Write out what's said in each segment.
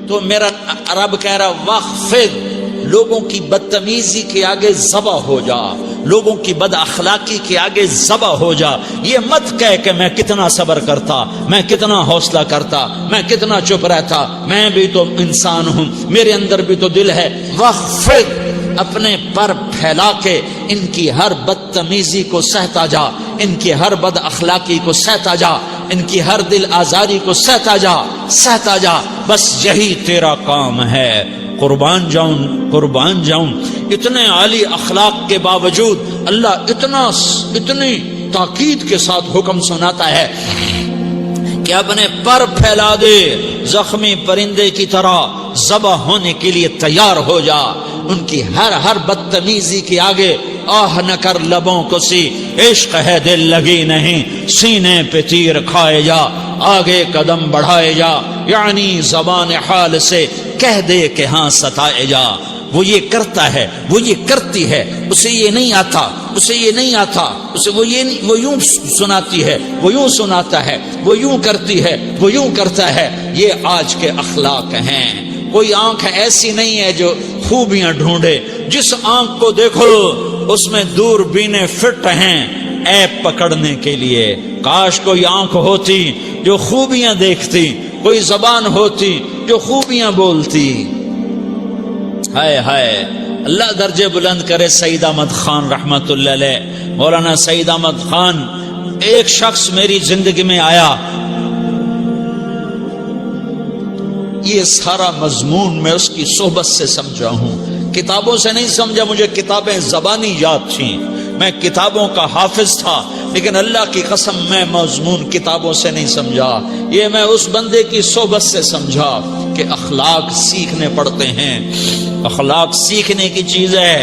تو میرا رب کہہ رہا وخفض، لوگوں کی بدتمیزی کے آگے ذبح ہو جا، لوگوں کی بد اخلاقی کے آگے ذبح ہو جا. یہ مت کہہ کہ میں کتنا صبر کرتا، میں کتنا حوصلہ کرتا، میں کتنا چپ رہتا، میں بھی تو انسان ہوں، میرے اندر بھی تو دل ہے. وخفض، اپنے پر پھیلا کے ان کی ہر بدتمیزی کو سہتا جا، ان کی ہر بد اخلاقی کو سہتا جا، ان کی ہر دل آزاری کو سہتا جا، سہتا جا. بس یہی تیرا کام ہے. قربان جاؤں. اتنے عالی اخلاق کے باوجود اللہ اتنی تاکید کے ساتھ حکم سناتا ہے کہ اپنے پر پھیلا دے، زخمی پرندے کی طرح ذبح ہونے کے لیے تیار ہو جا. ان کی ہر بدتمیزی کے آگے آہ نہ کر لبوں کو سی، عشق ہے دل لگی نہیں، سینے پہ تیر کھائے جا، آگے قدم بڑھائے جا، یعنی زبان حال سے کہہ دے کہ ہاں ستائے جا. وہ یہ کرتا ہے، وہ یہ کرتی ہے، اسے یہ نہیں آتا، اسے یہ نہیں آتا، اسے وہ یوں سناتی ہے، وہ یوں سناتا ہے، وہ یوں کرتی ہے، وہ یوں کرتا ہے. یہ آج کے اخلاق ہیں. کوئی آنکھ ایسی نہیں ہے جو خوبیاں ڈھونڈے. جس آنکھ کو دیکھو اس میں دوربینیں فٹ ہیں عیب پکڑنے کے لیے. کاش کوئی آنکھ ہوتی جو خوبیاں دیکھتی، کوئی زبان ہوتی جو خوبیاں بولتی. ہائے ہائے، اللہ درجے بلند کرے. سعید احمد خان رحمت اللہ علیہ، مولانا سعید احمد خان، ایک شخص میری زندگی میں آیا. یہ سارا مضمون میں اس کی صحبت سے سمجھا ہوں، کتابوں سے نہیں سمجھا. مجھے کتابیں زبانی یاد تھیں، میں کتابوں کا حافظ تھا، لیکن اللہ کی قسم میں مضمون کتابوں سے نہیں سمجھا. یہ میں اس بندے کی صحبت سے سمجھا کہ اخلاق سیکھنے پڑتے ہیں. اخلاق سیکھنے کی چیز ہے،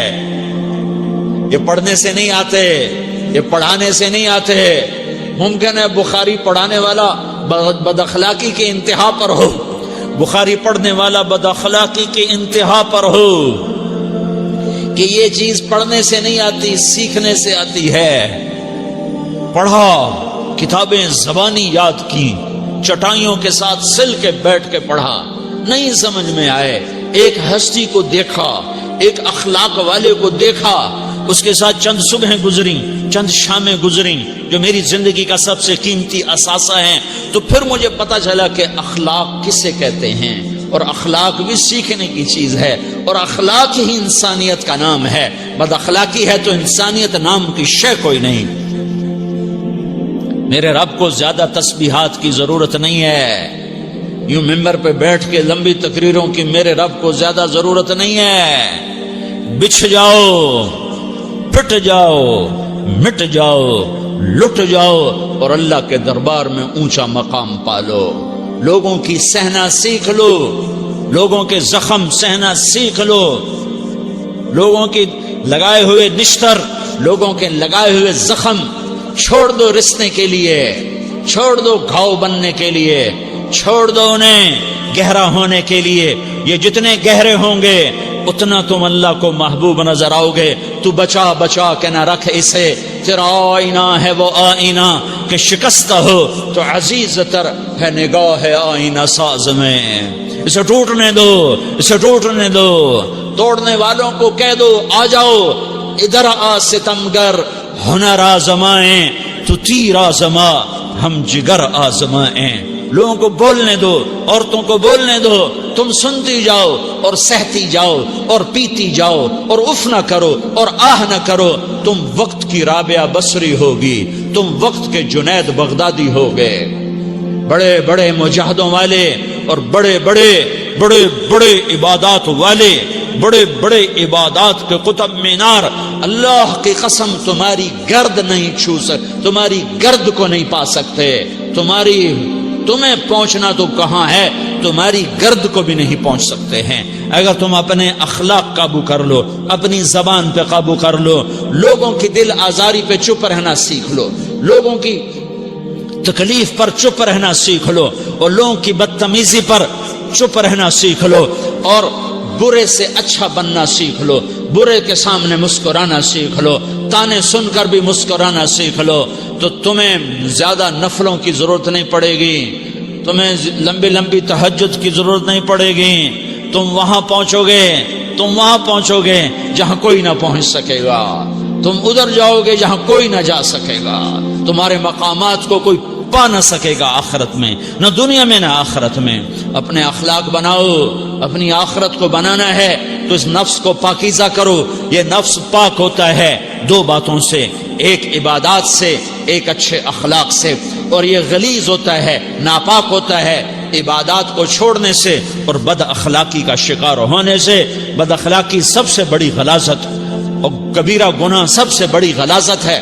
یہ پڑھنے سے نہیں آتے، یہ پڑھانے سے نہیں آتے. ممکن ہے بخاری پڑھانے والا بد اخلاقی کے انتہا پر ہو، بخاری پڑھنے والا بد اخلاقی کے انتہا پر ہو، کہ یہ چیز پڑھنے سے نہیں آتی، سیکھنے سے آتی ہے. پڑھا، کتابیں زبانی یاد کی، چٹائیوں کے ساتھ سل کے بیٹھ کے پڑھا، نہیں سمجھ میں آئے. ایک ہستی کو دیکھا، ایک اخلاق والے کو دیکھا، اس کے ساتھ چند صبحیں گزری، چند شامیں گزری جو میری زندگی کا سب سے قیمتی اثاثہ ہیں. تو پھر مجھے پتا چلا کہ اخلاق کسے کہتے ہیں، اور اخلاق بھی سیکھنے کی چیز ہے، اور اخلاق ہی انسانیت کا نام ہے. بد اخلاقی ہے تو انسانیت نام کی شے کوئی نہیں. میرے رب کو زیادہ تسبیحات کی ضرورت نہیں ہے، یوں ممبر پہ بیٹھ کے لمبی تقریروں کی میرے رب کو زیادہ ضرورت نہیں ہے. بچھ جاؤ، پٹ جاؤ، مٹ جاؤ، لٹ جاؤ، اور اللہ کے دربار میں اونچا مقام پالو. لوگوں کی سہنا سیکھ لو، لوگوں کے زخم سہنا سیکھ لو، لوگوں کی لگائے ہوئے نشتر، لوگوں کے لگائے ہوئے زخم چھوڑ دو رسنے کے لیے، چھوڑ دو گھاؤ بننے کے لیے، چھوڑ دو انہیں گہرا ہونے کے لیے. یہ جتنے گہرے ہوں گے اتنا تم اللہ کو محبوب نظر آؤ گے. تو بچا بچا کے نہ رکھ اسے، تیرا آئینہ ہے وہ آئینہ کہ شکستہ ہو تو عزیز تر ہے نگاہ آئینہ ساز میں. اسے ٹوٹنے دو، اسے ٹوٹنے دو. توڑنے والوں کو کہہ دو آ جاؤ ادھر آ ستمگر، ہنر آزمائیں تو تیر آزما، ہم جگر آزمائیں. لوگوں کو بولنے دو، عورتوں کو بولنے دو، تم سنتی جاؤ اور سہتی جاؤ اور پیتی جاؤ اور اف نہ کرو اور آہ نہ کرو. تم وقت کی رابعہ بصری ہوگی، تم وقت کے جنید بغدادی ہوگے. بڑے بڑے مجاہدوں والے اور بڑے بڑے بڑے بڑے عبادات والے، بڑے بڑے عبادات کے قطب مینار، اللہ کی قسم تمہاری گرد نہیں چھو سکتے، تمہاری گرد کو نہیں پا سکتے. تمہیں پہنچنا تو کہاں ہے، تمہاری گرد کو بھی نہیں پہنچ سکتے ہیں. اگر تم اپنے اخلاق قابو کر لو، اپنی زبان پہ قابو کر لو، لوگوں کی دل آزاری پہ چپ رہنا سیکھ لو، لوگوں کی تکلیف پر چپ رہنا سیکھ لو، اور لوگوں کی بدتمیزی پر چپ رہنا سیکھ لو، اور برے سے اچھا بننا سیکھ لو، برے کے سامنے مسکرانا سیکھ لو، تانے سن کر بھی مسکرانا سیکھ لو، تو تمہیں زیادہ نفلوں کی ضرورت نہیں پڑے گی. تمہیں لمبی لمبی تہجد کی ضرورت نہیں پڑے گی، تم وہاں پہنچو گے جہاں کوئی نہ پہنچ سکے گا، تم ادھر جاؤ گے جہاں کوئی نہ جا سکے گا، تمہارے مقامات کو کوئی پا نہ سکے گا آخرت میں، نہ دنیا میں نہ آخرت میں۔ اپنے اخلاق بناؤ، اپنی آخرت کو بنانا ہے تو اس نفس کو پاکیزہ کرو۔ یہ نفس پاک ہوتا ہے دو باتوں سے، ایک عبادات سے، ایک اچھے اخلاق سے، اور یہ غلیظ ہوتا ہے، ناپاک ہوتا ہے عبادات کو چھوڑنے سے اور بد اخلاقی کا شکار ہونے سے۔ بد اخلاقی سب سے بڑی غلاظت اور کبیرہ گناہ سب سے بڑی غلاظت ہے۔